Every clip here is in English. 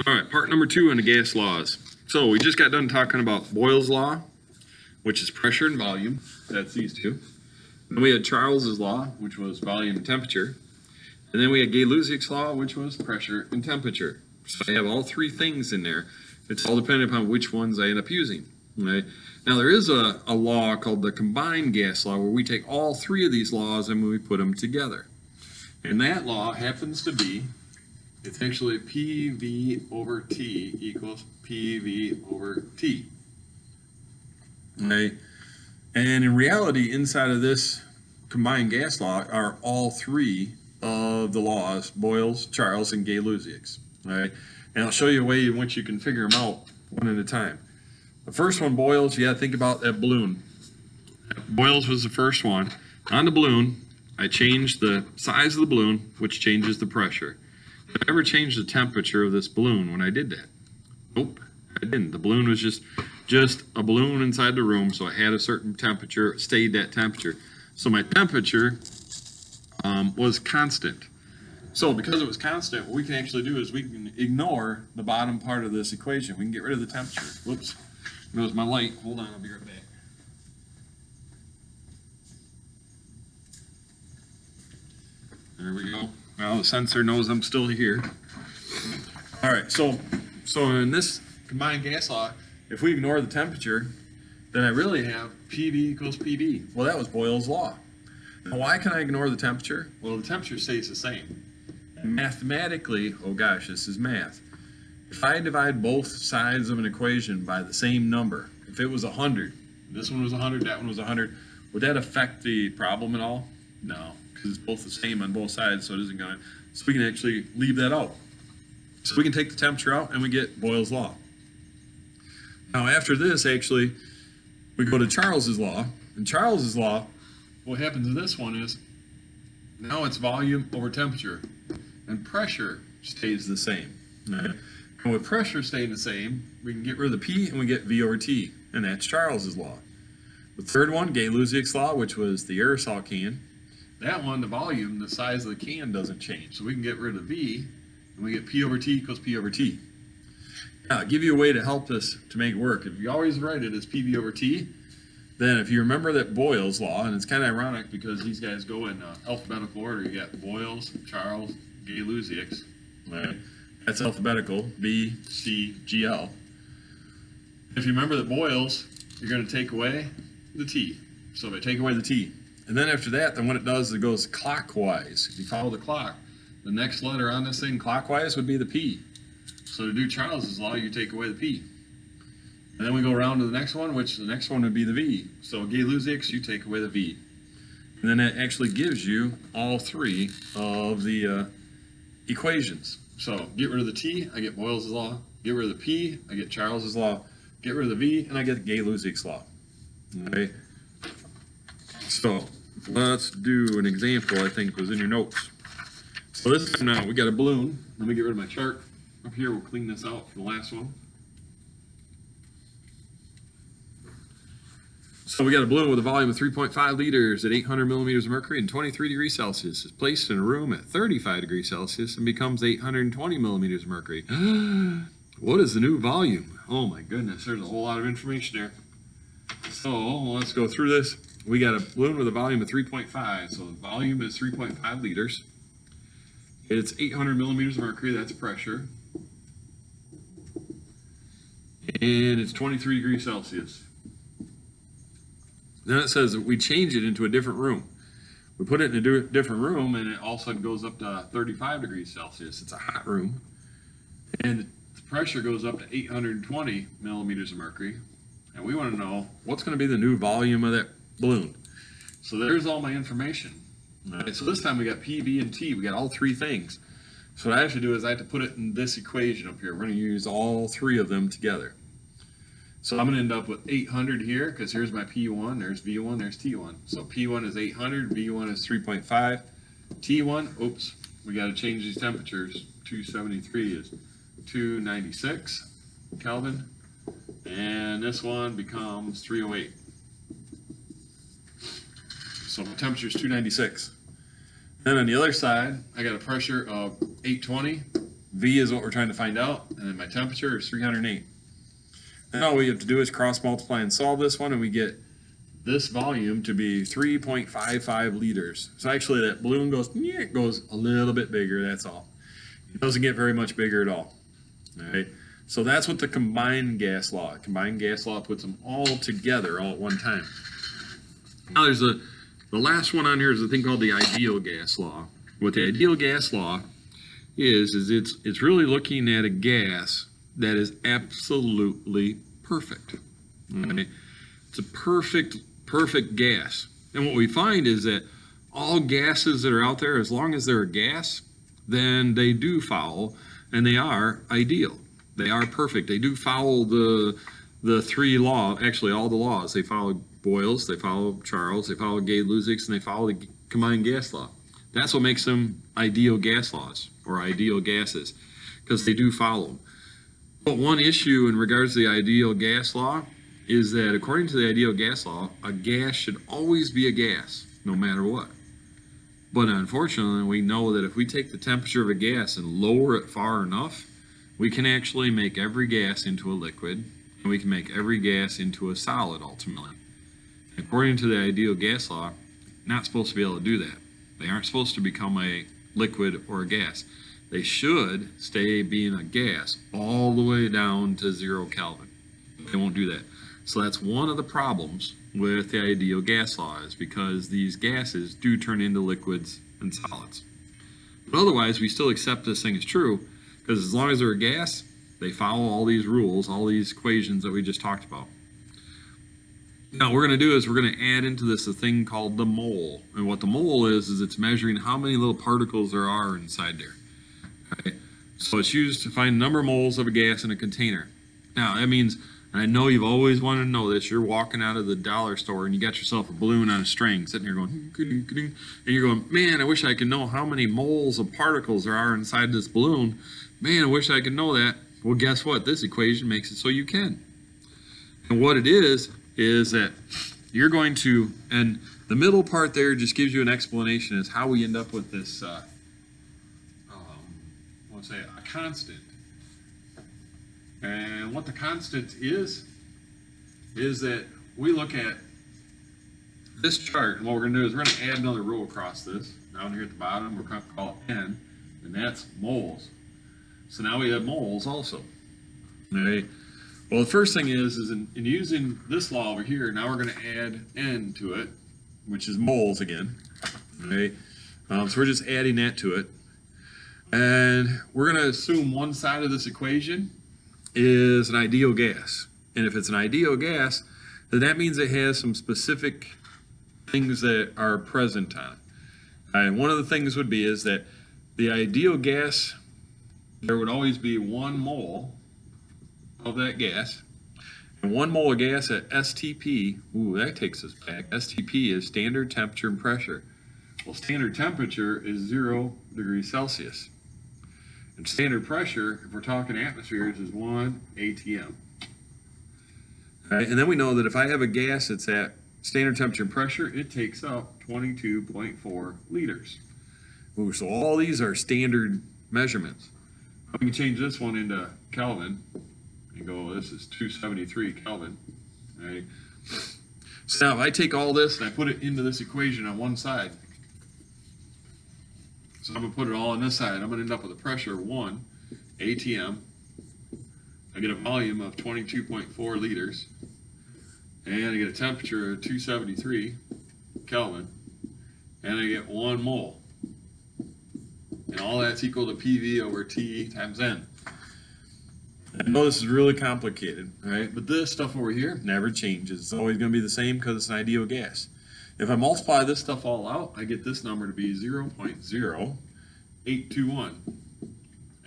All right, part number 2 on the gas laws. So we just got done talking about Boyle's law, which is pressure and volume. That's these two. Then we had Charles's law, which was volume and temperature. And then we had Gay-Lussac's law, which was pressure and temperature. So I have all three things in there. It's all dependent upon which ones I end up using. Okay? Now there is a law called the combined gas law where we take all three of these laws and we put them together. And that law happens to be, it's actually PV over T equals PV over T. Okay? And in reality, inside of this combined gas law are all three of the laws, Boyle's, Charles, and Gay-Lussac's. Right? And I'll show you a way in which you can figure them out one at a time. The first one, Boyle's, you got to think about that balloon. Boyle's was the first one. On the balloon, I changed the size of the balloon, which changes the pressure. Did I ever change the temperature of this balloon when I did that? Nope, I didn't. The balloon was just a balloon inside the room, so it had a certain temperature, it stayed that temperature. So my temperature was constant. So because it was constant, what we can actually do is we can ignore the bottom part of this equation. We can get rid of the temperature. Whoops, there goes my light. Hold on, I'll be right back. There we go. Well, the sensor knows I'm still here. All right, so in this combined gas law, if we ignore the temperature, then I really have PV equals PV. Well, that was Boyle's law. Now, why can I ignore the temperature? Well, the temperature stays the same. And mathematically, oh gosh, this is math. If I divide both sides of an equation by the same number, if it was 100, this one was 100, that one was 100, would that affect the problem at all? No, because it's both the same on both sides, so it isn't going to. So we can actually leave that out. So we can take the temperature out and we get Boyle's law. Now after this, actually, we go to Charles's law. And Charles's law, what happens in this one is, now it's volume over temperature. And pressure stays the same. Right? And with pressure staying the same, we can get rid of the P and we get V over T. And that's Charles's law. The third one, Gay-Lussac's law, which was the aerosol can. That one, the volume, the size of the can doesn't change. So we can get rid of V and we get P over T equals P over T. Now, I'll give you a way to help this to make it work. If you always write it as PV over T, then if you remember that Boyle's law, and it's kind of ironic because these guys go in alphabetical order. You got Boyle's, Charles, Gay-Lussac's. Right? That's alphabetical, B, C, G, L. If you remember that Boyle's, you're going to take away the T. So if I take away the T, and then after that, then what it does is it goes clockwise. If you follow the clock, the next letter on this thing clockwise would be the P. So to do Charles's law, you take away the P. And then we go around to the next one, which the next one would be the V. So Gay-Lussac's, you take away the V. And then that actually gives you all three of the equations. So get rid of the T, I get Boyle's law. Get rid of the P, I get Charles's law. Get rid of the V, and I get Gay-Lussac's law. Okay. So let's do an example I think was in your notes. So this is now, we got a balloon. Let me get rid of my chart. Up here, we'll clean this out for the last one. So we got a balloon with a volume of 3.5 liters at 800 millimeters of mercury and 23 degrees Celsius. It's placed in a room at 35 degrees Celsius and becomes 820 millimeters of mercury. What is the new volume? Oh my goodness, there's a whole lot of information there. So let's go through this. We got a balloon with a volume of 3.5. So the volume is 3.5 liters. It's 800 millimeters of mercury, that's pressure. And it's 23 degrees Celsius. Then it says that we change it into a different room. We put it in a different room and it all of a sudden goes up to 35 degrees Celsius. It's a hot room. And the pressure goes up to 820 millimeters of mercury. And we want to know what's going to be the new volume of that balloon. So there's all my information. Right, so this time we got P, V, and T. We got all three things. So what I have to do is I have to put it in this equation up here. We're going to use all three of them together. So I'm going to end up with 800 here because here's my P1, there's V1, there's T1. So P1 is 800, V1 is 3.5, T1, oops, we got to change these temperatures. 273 is 296 Kelvin, and this one becomes 308. So my temperature is 296. Then on the other side, I got a pressure of 820, V is what we're trying to find out, and then my temperature is 308. Then all we have to do is cross multiply and solve this one, and we get this volume to be 3.55 liters. So actually that balloon goes, yeah, it goes a little bit bigger, that's all. It doesn't get very much bigger at all. All right. So that's what the combined gas law. Combined gas law puts them all together all at one time. Now there's the last one on here is a thing called the ideal gas law. What the ideal gas law is it's really looking at a gas that is absolutely perfect. Okay? It's a perfect gas. And what we find is that all gases that are out there, as long as they're a gas, then they do follow, and they are ideal. They are perfect. They do follow the three laws, actually all the laws. They follow Boyle's, they follow Charles, they follow Gay-Lussac's, and they follow the combined gas law. That's what makes them ideal gas laws, or ideal gases, because they do follow them. But one issue in regards to the ideal gas law is that according to the ideal gas law, a gas should always be a gas, no matter what. But unfortunately, we know that if we take the temperature of a gas and lower it far enough, we can actually make every gas into a liquid, and we can make every gas into a solid ultimately. According to the ideal gas law, not supposed to be able to do that. They aren't supposed to become a liquid or a gas. They should stay being a gas all the way down to 0 Kelvin. They won't do that. So that's one of the problems with the ideal gas law, is because these gases do turn into liquids and solids. But otherwise, we still accept this thing as true, because as long as they're a gas, they follow all these rules, all these equations that we just talked about. Now, what we're going to do is we're going to add into this a thing called the mole. And what the mole is it's measuring how many little particles there are inside there. Okay? So it's used to find the number of moles of a gas in a container. Now, that means, and I know you've always wanted to know this, you're walking out of the dollar store and you got yourself a balloon on a string, sitting here going, and you're going, man, I wish I could know how many moles of particles there are inside this balloon. Man, I wish I could know that. Well, guess what? This equation makes it so you can. And what it is that you're going to, and the middle part there just gives you an explanation as how we end up with this, let's say a constant. And what the constant is that we look at this chart, and what we're going to do is we're going to add another row across this. Down here at the bottom, we're going to call it N, and that's moles. So now we have moles also. Okay. Well, the first thing is in using this law over here, now we're going to add N to it, which is moles again. Okay. So we're just adding that to it. And we're going to assume one side of this equation is an ideal gas. And if it's an ideal gas, then that means it has some specific things that are present on it. And one of the things would be is that the ideal gas, there would always be 1 mole of that gas. And 1 mole of gas at STP, ooh, that takes us back. STP is standard temperature and pressure. Well, standard temperature is 0 degrees Celsius. And standard pressure, if we're talking atmospheres, is 1 atm. All right, and then we know that if I have a gas that's at standard temperature and pressure, it takes up 22.4 liters. Ooh, so all these are standard measurements. We can change this one into Kelvin and go, this is 273 Kelvin. Right? So now if I take all this and I put it into this equation on one side, so I'm going to put it all on this side, I'm going to end up with a pressure of 1 atm. I get a volume of 22.4 liters, and I get a temperature of 273 Kelvin, and I get 1 mole. And all that's equal to PV over T times N. I know this is really complicated, right? But this stuff over here never changes. It's always going to be the same because it's an ideal gas. If I multiply this stuff all out, I get this number to be 0.0821.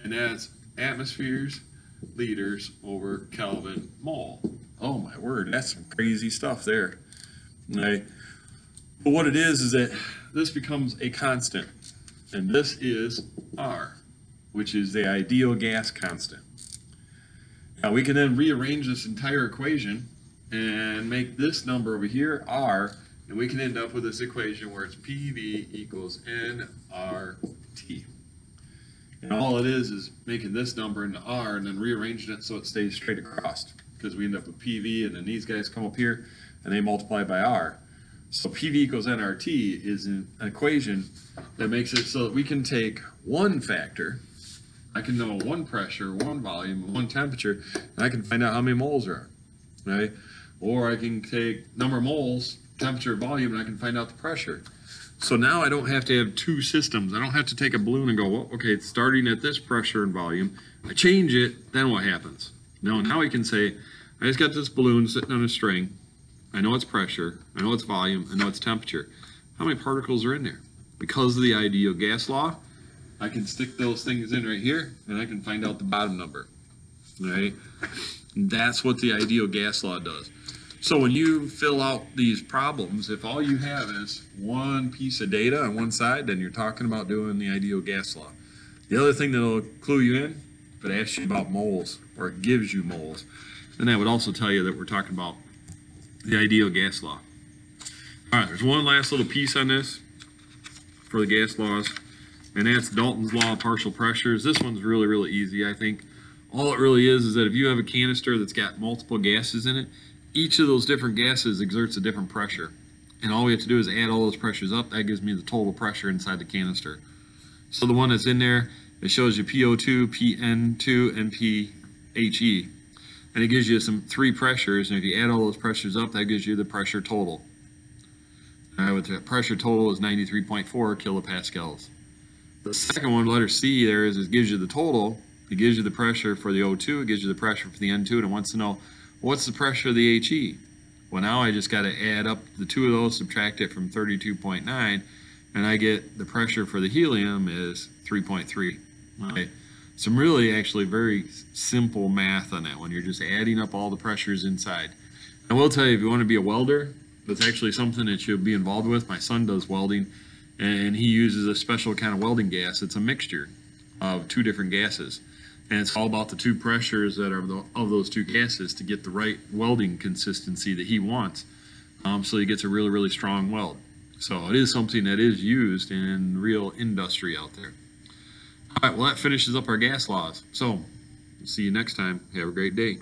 And that's atmospheres, liters over Kelvin mole. Oh my word, that's some crazy stuff there. Right? But what it is that this becomes a constant. And this is R, which is the ideal gas constant. Now we can then rearrange this entire equation and make this number over here R, and we can end up with this equation where it's PV equals nRT. Okay, And all it is making this number into R and then rearranging it so it stays straight across. Because we end up with PV, and then these guys come up here and they multiply by R. So PV equals nRT is an equation that makes it so that we can take one factor. I can know one pressure, one volume, one temperature, and I can find out how many moles there are, right? Or I can take number of moles, temperature, volume, and I can find out the pressure. So now I don't have to have two systems. I don't have to take a balloon and go, well, okay, it's starting at this pressure and volume. I change it, then what happens? No, now I can say, I just got this balloon sitting on a string. I know its pressure, I know its volume, I know its temperature. How many particles are in there? Because of the ideal gas law, I can stick those things in right here, and I can find out the bottom number, right? And that's what the ideal gas law does. So when you fill out these problems, if all you have is one piece of data on one side, then you're talking about doing the ideal gas law. The other thing that'll clue you in, if it asks you about moles, or it gives you moles, then that would also tell you that we're talking about the ideal gas law. All right, there's one last little piece on this for the gas laws, and that's Dalton's law of partial pressures. This one's really, really easy, I think. All it really is that if you have a canister that's got multiple gases in it, each of those different gases exerts a different pressure. And all we have to do is add all those pressures up. That gives me the total pressure inside the canister. So the one that's in there, it shows you PO2, PN2, and PHE. And it gives you three pressures, and if you add all those pressures up, that gives you the pressure total. All right, with the pressure total is 93.4 kilopascals. The second one, letter C, there is it gives you the total. It gives you the pressure for the O2, it gives you the pressure for the N2, and it wants to know what's the pressure of the HE. Well, now I just got to add up the two of those, subtract it from 32.9, and I get the pressure for the helium is 3.3. Right? Some really actually very simple math on that one. You're just adding up all the pressures inside. I will tell you, if you want to be a welder, that's actually something that you'll be involved with. My son does welding, and he uses a special kind of welding gas. It's a mixture of two different gases, and it's all about the two pressures that are of those two gases to get the right welding consistency that he wants, so he gets a really, really strong weld. So it is something that is used in real industry out there. All right, well, that finishes up our gas laws. So we'll see you next time. Have a great day.